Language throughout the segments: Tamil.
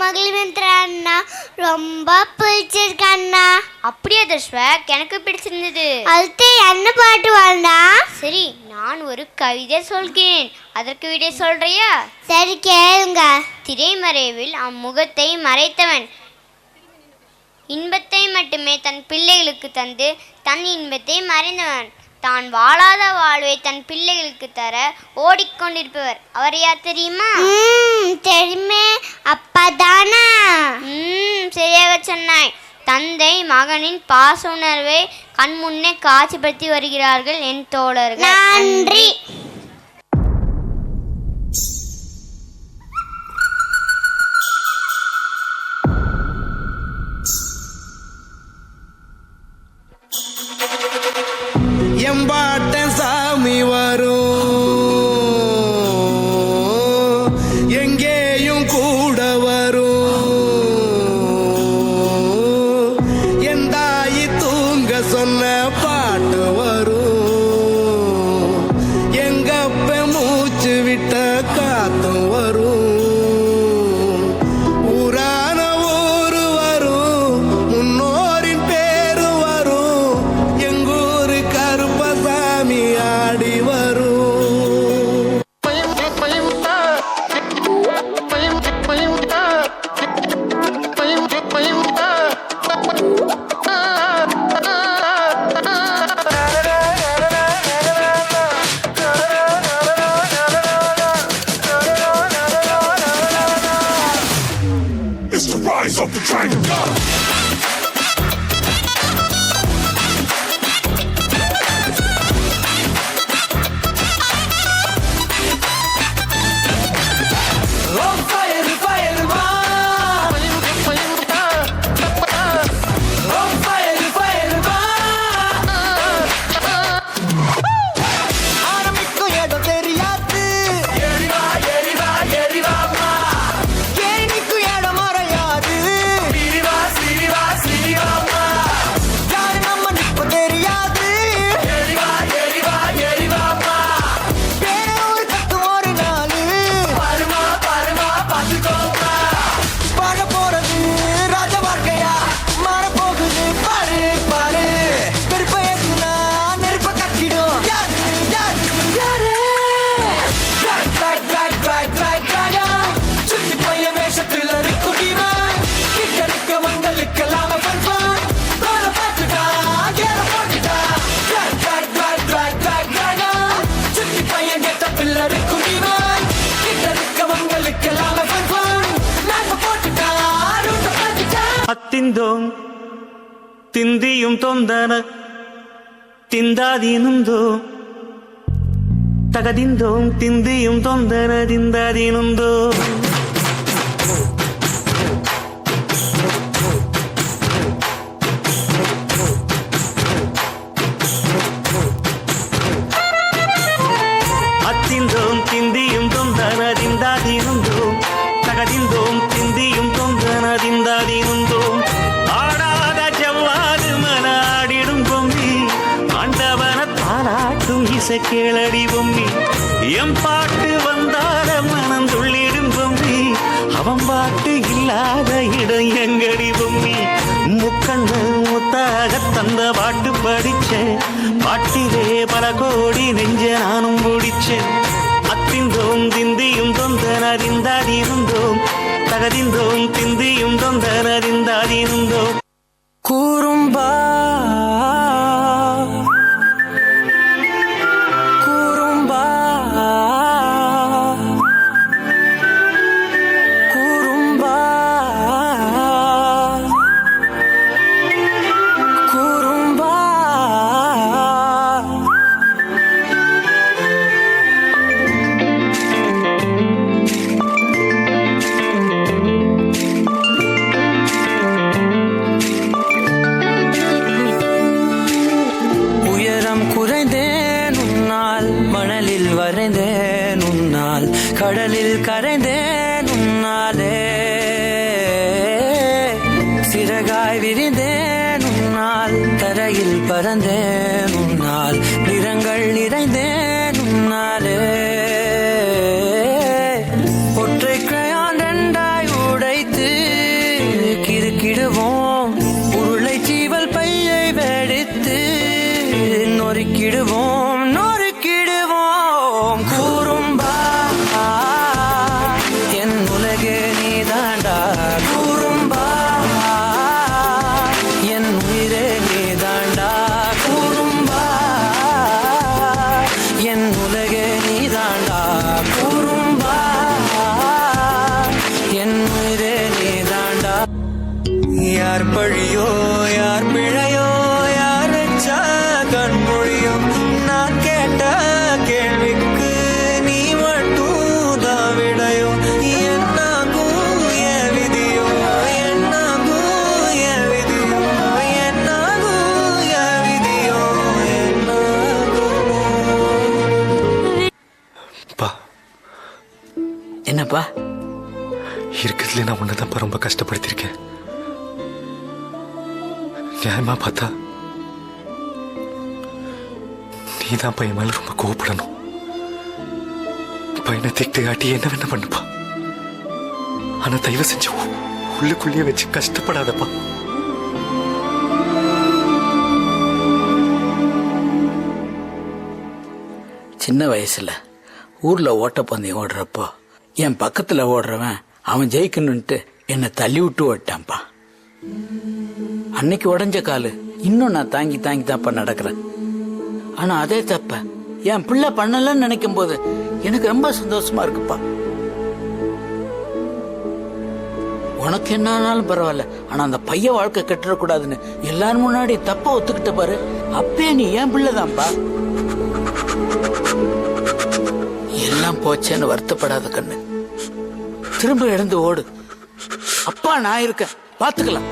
மகிழ்வேந்திர அண்ணா ரொம்ப பிடிச்சிருக்கு அண்ணா. அப்படியே தர்ஷ்வக், எனக்கு பிடிச்சிருந்தது. அடுத்து என்ன பாட்டு வரண்டா? சரி, நான் ஒரு கவிதை சொல்கிறேன், அதற்கு விடை சொல்றியா? சரி கேளுங்க. திரைமறைவில் அம்முகத்தை மறைத்தவன் இன்பத்தை மட்டுமே தன் பிள்ளைகளுக்கு தந்து தன் இன்பத்தை மறைந்தவன் தான் வாழாத வாழ்வை தன் பிள்ளைகளுக்கு தர ஓடிக்கொண்டிருப்பவர் அவர் யார் தெரியுமா? தெரியுமே, அப்பதானா? சரியாக சொன்னாய். தந்தை மகனின் பாச உணர்வை கண்முன்னே காட்சிப்படுத்தி வருகிறார்கள் என் தோழர்கள். நன்றி. எம்பாட்டன் சாமி வரும், எங்கேயும் கூட வரும். என் தாயி தூங்க சொன்ன பாட்டு வரும், எங்கப்ப மூச்சு விட்ட காத்தும் வரும். ஊரான ஊரு வரும், முன்னோரின் பேரு வரும், எங்கூரு கருப்பசாமி ஆடி வரும். It's the rise of the Dragon God. Athinthom திந்தியும் தொந்தன திந்தாதீனுந்தோ தகதிந்தோம் திந்தியும் தொந்தன திந்தாதீனுந்தோ. Athinthom திந்தியும் தொந்தன திந்தாதீனுந்தோ தகதிந்தோம் திந்தியும் தொந்தன திந்தாதீனுந்தோ. ஆடாத செவ்வாது மலாடிடும் பொம்மி, ஆண்டவன தாராட்டும் இசை கேளடி பொம்மி. எம் பாட்டு வந்தால மனம் துள்ளிடும் பொம்மி, அவன் பாட்டு இல்லாத இடம் எங்கடி பொம்மி. முக்கண்ணு முத்தாக தந்த பாட்டு படிச்சேன், பாட்டிலே பல கோடி நெஞ்ச நானும் பிடிச்சேன். அத்திந்தோம் திந்தியும் தொந்தனறிந்தாதிருந்தோம் தகதிந்தோம் திந்தியும் தொந்தனறிந்தாதிருந்தோம். கூறும்பா கூறும்பா கூறும்பா கூறும்பா வரைந்தேன் உன்னால், கடலில் கரைந்தேன் உன்னாலே. சிறகாய் விரிந்தேன் உன்னால், தரையில் பறந்தேன் உன்னால், நிறங்கள் நிறைந்தேன் உன்னாலே. ஒற்றை கிரையான் ரெண்டாய் உடைத்து நறுக்கிடுவோம் உருளை சீவல் பையை வெடித்து நொறுக்கிடுவோம் நொறுக்கிடுவோம் கூறும்பா என் உலகே நீதாண்டா கூறும்பா என் உயிரே நீதாண்டா கூறும்பா என் உலகே நீதாண்டா கூறும்பா என் உயிரே நீதாண்டா யார் பழியோ யார் பிழையோ யார் வச்சா கண்மொழியோ நான் கேட்ட கேள்விக்கு நீ மட்டும் தான் விடையோ என்னாகும் என் விதியோ என்னாகும் என் விதியோ என்னாகும் என் விதியோ பா என்னப்பா இருக்கிறதுல நான் உன்னதான்ப்பா ரொம்ப கஷ்டப்படுத்திருக்கேன். நியாயமா பார்த்தா நீதான்ப்பா என் மேல ரொம்ப கோவப்படணும். பையனை திட்டு காட்டி என்ன வேணா பண்ணுப்பா. ஆனா தயவு செஞ்சு உள்ளுக்குள்ளேயே வச்சு கஷ்டப்படாதப்பா. சின்ன வயசுல ஊர்ல ஓட்டப்பந்தயம் ஓடுறப்போ என் பக்கத்துல ஓடுறவன் அவன் ஜெயிக்கணும்ட்டு என்னை தள்ளி விட்டு ஓட்டான்ப்பா. அன்னைக்கு உடஞ்ச காலு இன்னும் நான் தாங்கி தாங்கி தான்ப்பா நடக்கிறேன். ஆனா அதே தப்ப என் பிள்ளை பண்ணலன்னு நினைக்கும் போது எனக்கு ரொம்ப சந்தோஷமா இருக்குப்பா. உனக்கு என்ன ஆனாலும் பரவாயில்ல, ஆனா அந்த பையன் வாழ்க்கை கெட்டுறக்கூடாதுன்னு எல்லாரும் முன்னாடி தப்ப ஒத்துக்கிட்ட பாரு. அப்பே நீ என் பிள்ளைதான்ப்பா. எல்லாம் போச்சேன்னு வருத்தப்படாத கண்ணு, திரும்ப எழுந்து ஓடு. அப்பா நான் இருக்கேன், பாத்துக்கலாம்.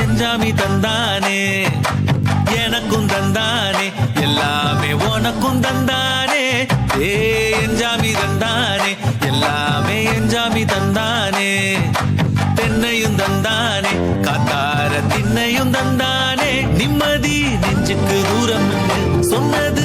என்ஜாமி தந்தானே, எனக்கும் தந்தானே, எல்லாமே உனக்கும் தந்தானே. ஏ என்ஜாமி தந்தானே, எல்லாமே என்ஜாமி தந்தானே. தென்னையும் மழையும் தந்தானே காத்தார திண்ணையும் தந்தானே நிம்மதி நெஞ்சுக்கு தூரம் சொன்னது